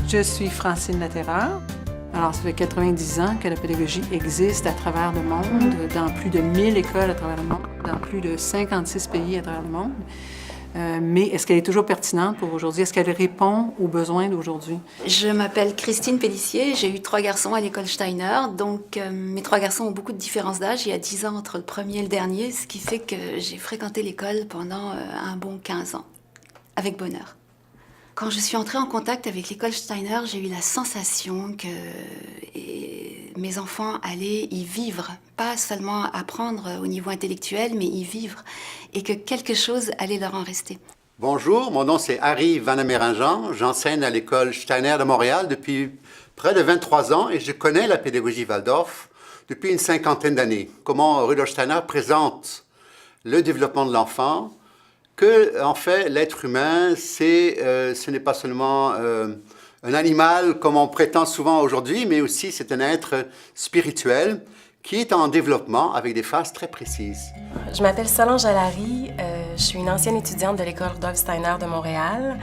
Je suis Francine Laterreur. Alors, ça fait 90 ans que la pédagogie existe à travers le monde, dans plus de 1000 écoles à travers le monde, dans plus de 56 pays à travers le monde. Mais est-ce qu'elle est toujours pertinente pour aujourd'hui? Est-ce qu'elle répond aux besoins d'aujourd'hui? Je m'appelle Christine Pellissier, j'ai eu 3 garçons à l'école Steiner, donc mes 3 garçons ont beaucoup de différences d'âge. Il y a 10 ans entre le premier et le dernier, ce qui fait que j'ai fréquenté l'école pendant un bon 15 ans, avec bonheur. Quand je suis entrée en contact avec l'école Steiner, j'ai eu la sensation que mes enfants allaient y vivre, pas seulement apprendre au niveau intellectuel, mais y vivre, et que quelque chose allait leur en rester. Bonjour, mon nom c'est Harry Van-Améringeant. J'enseigne à l'école Steiner de Montréal depuis près de 23 ans et je connais la pédagogie Waldorf depuis une 50aine d'années. Comment Rudolf Steiner présente le développement de l'enfant, que en fait l'être humain, ce n'est pas seulement un animal comme on prétend souvent aujourd'hui, mais aussi c'est un être spirituel qui est en développement avec des phases très précises. Je m'appelle Solange Allary, je suis une ancienne étudiante de l'école Rudolf Steiner de Montréal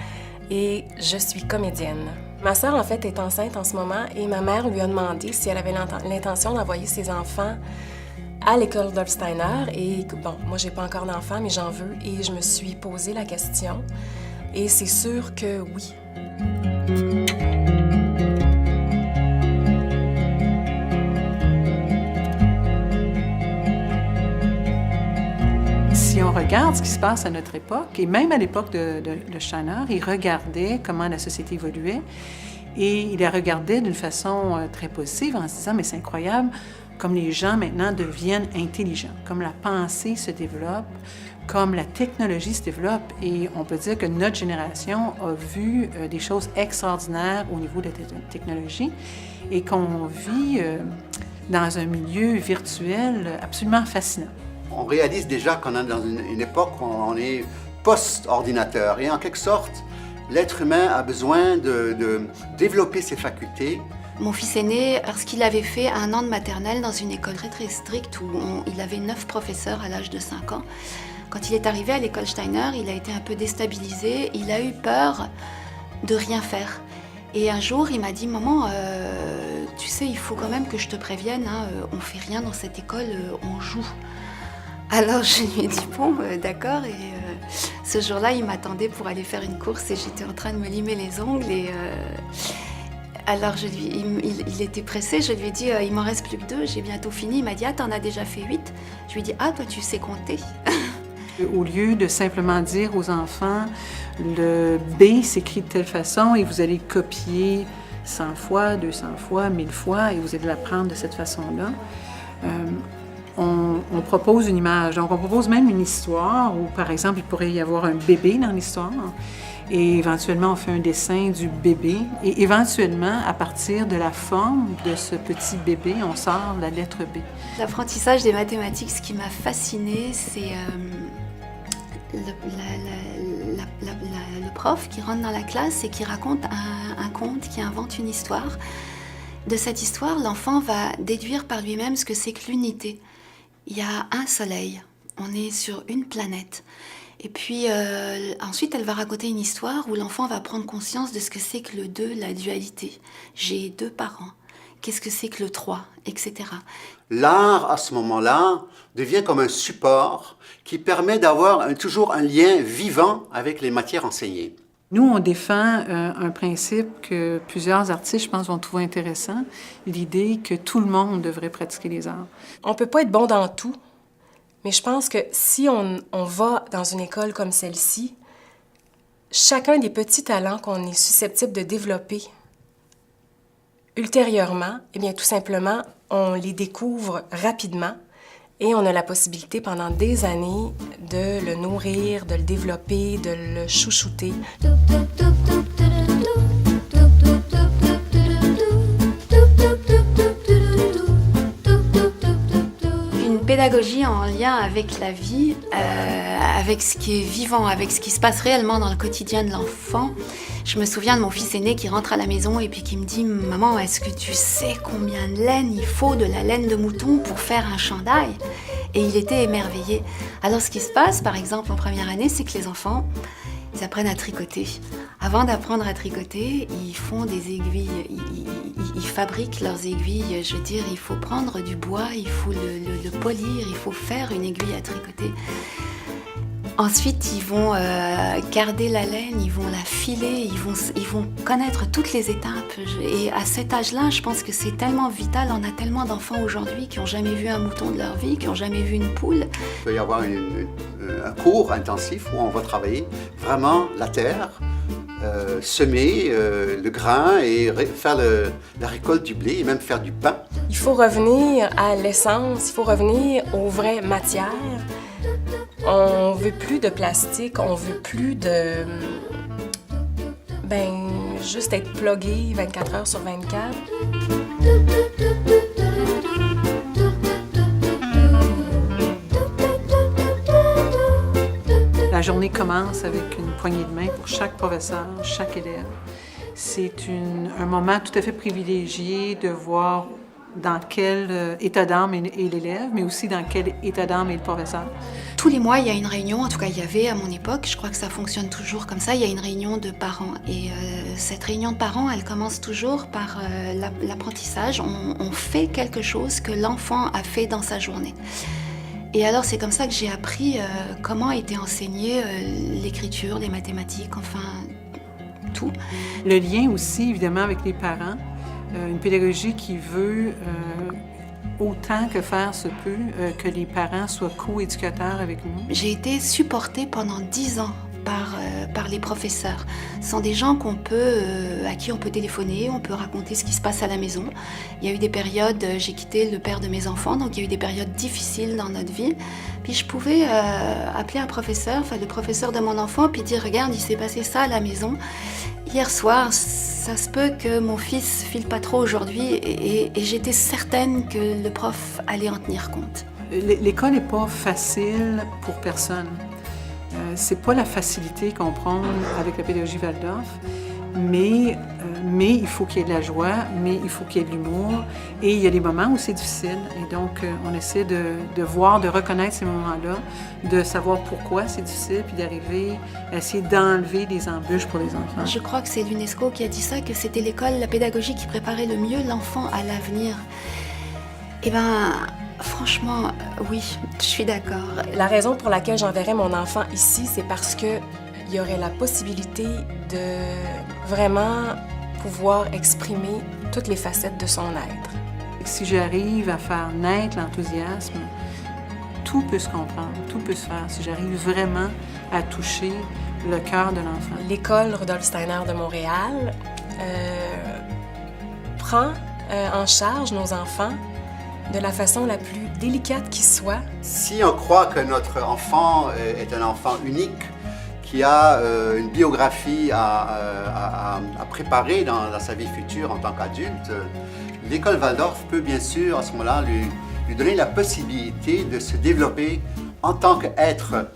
et je suis comédienne. Ma sœur, en fait, est enceinte en ce moment et ma mère lui a demandé si elle avait l'intention d'envoyer ses enfants à l'école Rudolf Steiner. Et bon, moi, j'ai pas encore d'enfants, mais j'en veux et je me suis posé la question et c'est sûr que oui. Si on regarde ce qui se passe à notre époque, et même à l'époque de Steiner, il regardait comment la société évoluait et il la regardait d'une façon très positive en se disant « mais c'est incroyable comme les gens maintenant deviennent intelligents, comme la pensée se développe, comme la technologie se développe ». Et on peut dire que notre génération a vu des choses extraordinaires au niveau de la technologie et qu'on vit dans un milieu virtuel absolument fascinant. On réalise déjà qu'on est dans une époque où on est post-ordinateur et en quelque sorte, l'être humain a besoin de développer ses facultés. Mon fils aîné, parce qu'il avait fait 1 an de maternelle dans une école très très stricte où il avait 9 professeurs à l'âge de 5 ans. Quand il est arrivé à l'école Steiner, il a été un peu déstabilisé, il a eu peur de rien faire. Et un jour, il m'a dit « Maman, tu sais, il faut quand même que je te prévienne, hein, on fait rien dans cette école, on joue ». Alors je lui ai dit « Bon, d'accord ». Et ce jour-là, il m'attendait pour aller faire une course et j'étais en train de me limer les ongles. Et alors il était pressé, je lui ai dit « Il m'en reste plus que 2, j'ai bientôt fini ». Il m'a dit « Ah, t'en as déjà fait 8 ». Je lui ai dit « Ah, toi, tu sais compter ». Au lieu de simplement dire aux enfants « le B s'écrit de telle façon et vous allez copier 100 fois, 200 fois, 1000 fois et vous allez l'apprendre de cette façon-là », on propose une image. Donc, on propose même une histoire où, par exemple, il pourrait y avoir un bébé dans l'histoire et éventuellement, on fait un dessin du bébé et éventuellement, à partir de la forme de ce petit bébé, on sort la lettre B. L'apprentissage des mathématiques, ce qui m'a fascinée, c'est le prof qui rentre dans la classe et qui raconte un conte, qui invente une histoire. De cette histoire, l'enfant va déduire par lui-même ce que c'est que l'unité. Il y a un soleil, on est sur une planète. Et puis ensuite, elle va raconter une histoire où l'enfant va prendre conscience de ce que c'est que le 2, la dualité. J'ai 2 parents. Qu'est-ce que c'est que le 3, etc. L'art, à ce moment-là, devient comme un support qui permet d'avoir toujours un lien vivant avec les matières enseignées. Nous, on défend un principe que plusieurs artistes, je pense, vont trouver intéressant, l'idée que tout le monde devrait pratiquer les arts. On ne peut pas être bon dans tout, mais je pense que si on va dans une école comme celle-ci, chacun des petits talents qu'on est susceptible de développer ultérieurement, eh bien, tout simplement, on les découvre rapidement et on a la possibilité pendant des années de le nourrir, de le développer, de le chouchouter. Une pédagogie en lien avec la vie, avec ce qui est vivant, avec ce qui se passe réellement dans le quotidien de l'enfant. Je me souviens de mon fils aîné qui rentre à la maison et puis qui me dit « Maman, est-ce que tu sais combien de laine il faut, de la laine de mouton pour faire un chandail ?» Et il était émerveillé. Alors ce qui se passe, par exemple, en première année, c'est que les enfants, Ils apprennent à tricoter. Avant d'apprendre à tricoter, ils font des aiguilles, ils fabriquent leurs aiguilles. Je veux dire, il faut prendre du bois, il faut le polir, il faut faire une aiguille à tricoter. Ensuite, ils vont garder la laine, ils vont la filer, ils vont connaître toutes les étapes. Et à cet âge-là, je pense que c'est tellement vital. On a tellement d'enfants aujourd'hui qui n'ont jamais vu un mouton de leur vie, qui n'ont jamais vu une poule. Il peut y avoir un cours intensif où on va travailler vraiment la terre, semer le grain et faire la récolte du blé et même faire du pain. Il faut revenir à l'essence, il faut revenir aux vraies matières. On veut plus de plastique, on veut plus de... juste être plugué 24 heures sur 24. La journée commence avec une poignée de main pour chaque professeur, chaque élève. C'est un moment tout à fait privilégié de voir dans quel état d'âme est l'élève, mais aussi dans quel état d'âme est le professeur. Tous les mois, il y a une réunion, en tout cas il y avait à mon époque, je crois que ça fonctionne toujours comme ça, il y a une réunion de parents. Et cette réunion de parents, elle commence toujours par l'apprentissage. On fait quelque chose que l'enfant a fait dans sa journée. Et alors c'est comme ça que j'ai appris comment était enseignée l'écriture, les mathématiques, enfin tout. Le lien aussi, évidemment, avec les parents. Une pédagogie qui veut, autant que faire se peut, que les parents soient co-éducateurs avec nous. J'ai été supportée pendant 10 ans par les professeurs. Ce sont des gens à qui on peut téléphoner, on peut raconter ce qui se passe à la maison. Il y a eu des périodes, j'ai quitté le père de mes enfants, donc il y a eu des périodes difficiles dans notre vie. Puis je pouvais appeler un professeur, le professeur de mon enfant, puis dire « Regarde, il s'est passé ça à la maison. Hier soir, ça se peut que mon fils file pas trop aujourd'hui. » Et j'étais certaine que le prof allait en tenir compte. L'école n'est pas facile pour personne. C'est pas la facilité qu'on prend avec la pédagogie Waldorf, mais il faut qu'il y ait de la joie, mais il faut qu'il y ait de l'humour. Et il y a des moments où c'est difficile. Et donc, on essaie de voir, de reconnaître ces moments-là, de savoir pourquoi c'est difficile, puis d'arriver à essayer d'enlever des embûches pour les enfants. Je crois que c'est l'UNESCO qui a dit ça, que c'était l'école, la pédagogie qui préparait le mieux l'enfant à l'avenir. Eh bien, franchement, oui, je suis d'accord. La raison pour laquelle j'enverrais mon enfant ici, c'est parce qu'il y aurait la possibilité de vraiment pouvoir exprimer toutes les facettes de son être. Si j'arrive à faire naître l'enthousiasme, tout peut se comprendre, tout peut se faire. Si j'arrive vraiment à toucher le cœur de l'enfant. L'école Rudolf Steiner de Montréal prend en charge nos enfants de la façon la plus délicate qui soit. Si on croit que notre enfant est un enfant unique, qui a une biographie à préparer dans sa vie future en tant qu'adulte, l'école Waldorf peut bien sûr à ce moment-là lui donner la possibilité de se développer en tant qu'être.